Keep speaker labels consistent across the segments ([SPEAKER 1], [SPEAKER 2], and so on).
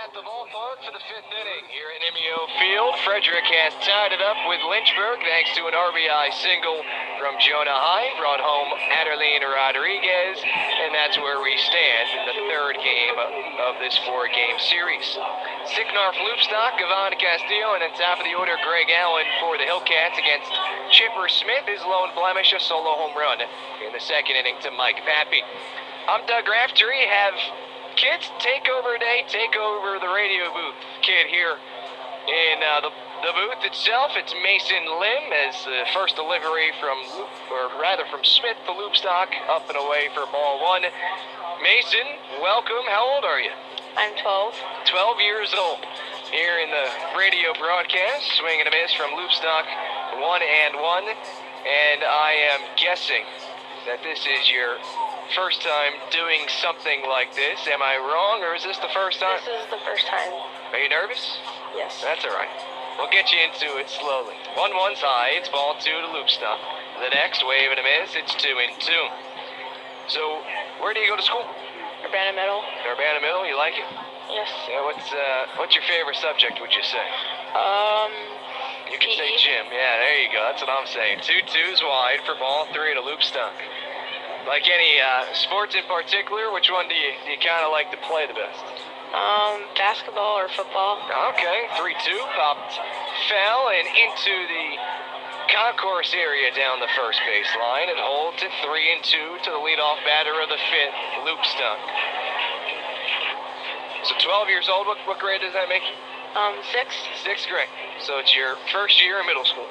[SPEAKER 1] at the ballpark for the fifth inning here at MEO Field. Frederick has tied it up with Lynchburg thanks to an RBI single from Jonah Hine, brought home Adelina Rodriguez, and that's where we stand in the third game of this four-game series. Sicknarf Loopstock, Gavon Castillo, and on top of the order, Greg Allen for the Hillcats against Chipper Smith, his lone blemish, a solo home run in the second inning to Mike Pappy. I'm Doug Raftery. Have kids take over day, take over the radio booth. Kid here in the booth itself. It's Mason Lim as the first delivery from Smith to Loopstock, up and away for ball one. Mason, welcome. How old are you?
[SPEAKER 2] I'm 12.
[SPEAKER 1] 12 years old. Here in the radio broadcast, swing and a miss from Loopstock, 1-1. And I am guessing that this is your first time doing something like this. Am I wrong, or is this the first time?
[SPEAKER 2] This is the first time.
[SPEAKER 1] Are you nervous?
[SPEAKER 2] Yes.
[SPEAKER 1] That's all right. We'll get you into it slowly. 1-1's high. It's ball two to Loopstock. The next, wave and a miss. It's 2-2. So, where do you go to school?
[SPEAKER 2] Urbana Middle.
[SPEAKER 1] Urbana Middle. You like it?
[SPEAKER 2] Yes.
[SPEAKER 1] Yeah. What's your favorite subject? Would you say? You can say
[SPEAKER 2] PE.
[SPEAKER 1] gym. Yeah, there you go. That's what I'm saying. 2-2's wide for ball three to Loopstock. Like any sports in particular, which one do you kind of like to play the best?
[SPEAKER 2] Basketball or football.
[SPEAKER 1] Okay, 3-2, popped foul and into the concourse area down the first baseline. It holds at 3-2 to the leadoff batter of the fifth, Loopstock. So 12 years old, what grade does that make you?
[SPEAKER 2] Sixth.
[SPEAKER 1] Sixth grade. So it's your first year in middle school.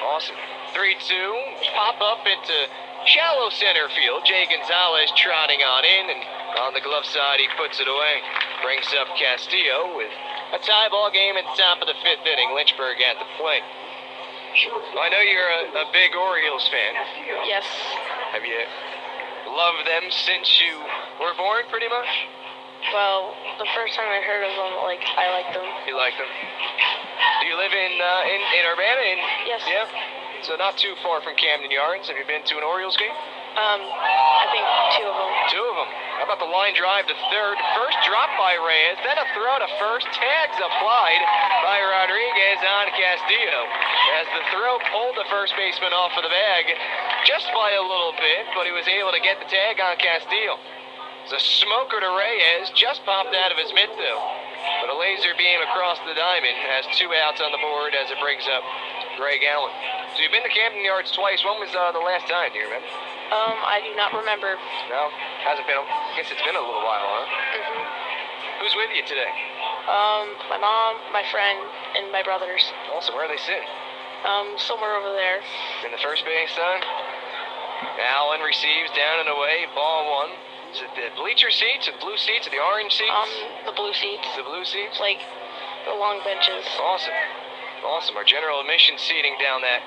[SPEAKER 1] Awesome. 3-2, pop up into shallow center field. Jay Gonzalez trotting on in, and on the glove side he puts it away. Brings up Castillo with a tie ball game at the top of the fifth inning. Lynchburg at the plate. I know you're a big Orioles fan.
[SPEAKER 2] Yes.
[SPEAKER 1] Have you loved them since you were born, pretty much?
[SPEAKER 2] Well, the first time I heard of them, I liked them.
[SPEAKER 1] You like them? Do you live in Urbana?
[SPEAKER 2] Yes.
[SPEAKER 1] Yeah. So not too far from Camden Yards. Have you been to an Orioles game?
[SPEAKER 2] I think two of them.
[SPEAKER 1] Two of them. How about the line drive to third? First drop by Reyes, then a throw to first. Tags applied by Rodriguez on Castillo. As the throw pulled the first baseman off of the bag just by a little bit, but he was able to get the tag on Castillo. It's a smoker to Reyes, just popped out of his mitt though. But a laser beam across the diamond has two outs on the board as it brings up Greg Allen. So you've been to Camden Yards twice. When was the last time? Do you remember?
[SPEAKER 2] I do not remember.
[SPEAKER 1] No? Hasn't been. I guess it's been a little while, huh? Who's with you today?
[SPEAKER 2] My mom, my friend, and my brothers.
[SPEAKER 1] Awesome. Where are they sitting?
[SPEAKER 2] Somewhere over there.
[SPEAKER 1] In the first base side? Allen receives down and away. Ball one. Is it the bleacher seats, or the blue seats, or the orange seats?
[SPEAKER 2] The blue seats.
[SPEAKER 1] The blue seats?
[SPEAKER 2] Like the long benches.
[SPEAKER 1] Awesome. Awesome. Our general admission seating down that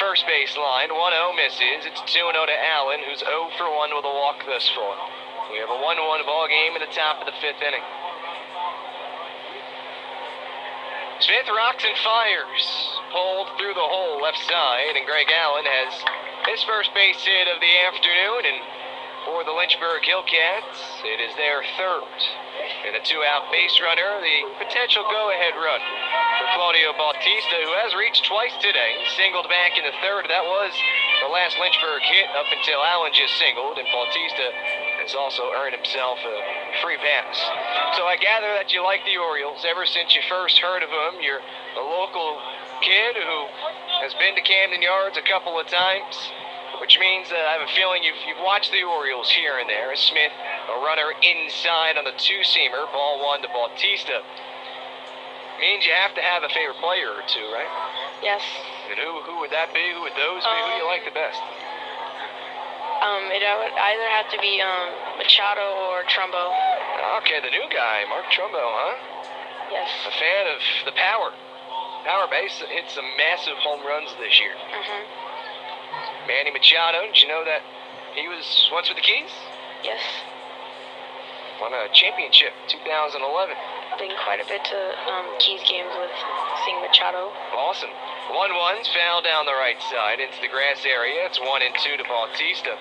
[SPEAKER 1] first base line. 1-0 misses. It's 2-0 to Allen, who's 0 for 1 with a walk thus far. We have a 1-1 ball game in the top of the fifth inning. Smith rocks and fires. Pulled through the hole left side, and Greg Allen has his first base hit of the afternoon, and for the Lynchburg Hillcats, it is their third. And a two-out base runner, the potential go-ahead run for Claudio Bautista, who has reached twice today. Singled back in the third. That was the last Lynchburg hit up until Allen just singled, and Bautista has also earned himself a free pass. So I gather that you like the Orioles ever since you first heard of them. You're a local kid who has been to Camden Yards a couple of times, which means that I have a feeling you've watched the Orioles here and there. Smith, a runner inside on the two-seamer, ball one to Bautista. Means you have to have a favorite player or two, right?
[SPEAKER 2] Yes.
[SPEAKER 1] And who would that be? Who would those be? Who do you like the best?
[SPEAKER 2] It would either have to be Machado or Trumbo.
[SPEAKER 1] Okay, the new guy, Mark Trumbo, huh?
[SPEAKER 2] Yes.
[SPEAKER 1] A fan of the power. Power base hit some massive home runs this year. Manny Machado, did you know that he was once with the Keys?
[SPEAKER 2] Yes.
[SPEAKER 1] Won a championship 2011.
[SPEAKER 2] Been quite a bit to Keys games with seeing Machado.
[SPEAKER 1] Awesome. 1-1's foul down the right side into the grass area. It's 1-2 to Bautista.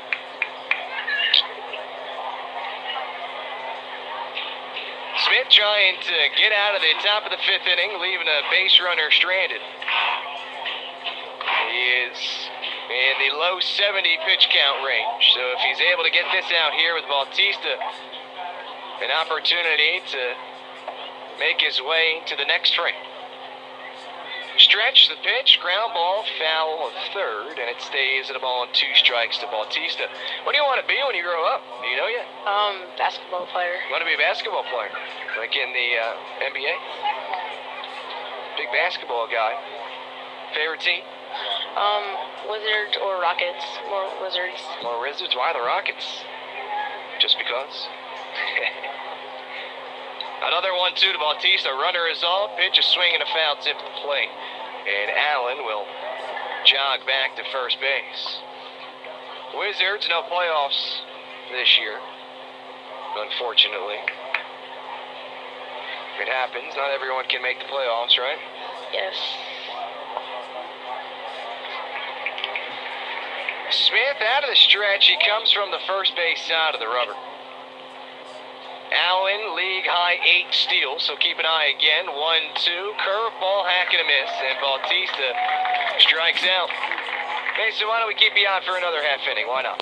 [SPEAKER 1] Smith trying to get out of the top of the 5th inning, leaving a base runner stranded. He is in the low 70 pitch count range. So if he's able to get this out here with Bautista, an opportunity to make his way to the next frame. Stretch the pitch, ground ball, foul of 3rd, and it stays at a ball and 2 strikes to Bautista. What do you want to be when you grow up? Do you know yet?
[SPEAKER 2] Basketball player.
[SPEAKER 1] You want to be a basketball player, like in the NBA? Big basketball guy. Favorite team?
[SPEAKER 2] Wizards or Rockets. More Wizards.
[SPEAKER 1] More Wizards? Why the Rockets? Just because? Another 1-2 to Bautista. Runner is off. Pitch, a swing and a foul tip to the plate. And Allen will jog back to first base. Wizards, no playoffs this year, unfortunately. It happens. Not everyone can make the playoffs, right?
[SPEAKER 2] Yes.
[SPEAKER 1] Smith out of the stretch. He comes from the first base side of the rubber. Allen, league high 8 steals, so keep an eye again. 1-2, curveball, hack and a miss, and Bautista strikes out. Mason, why don't we keep you on for another half inning? Why not?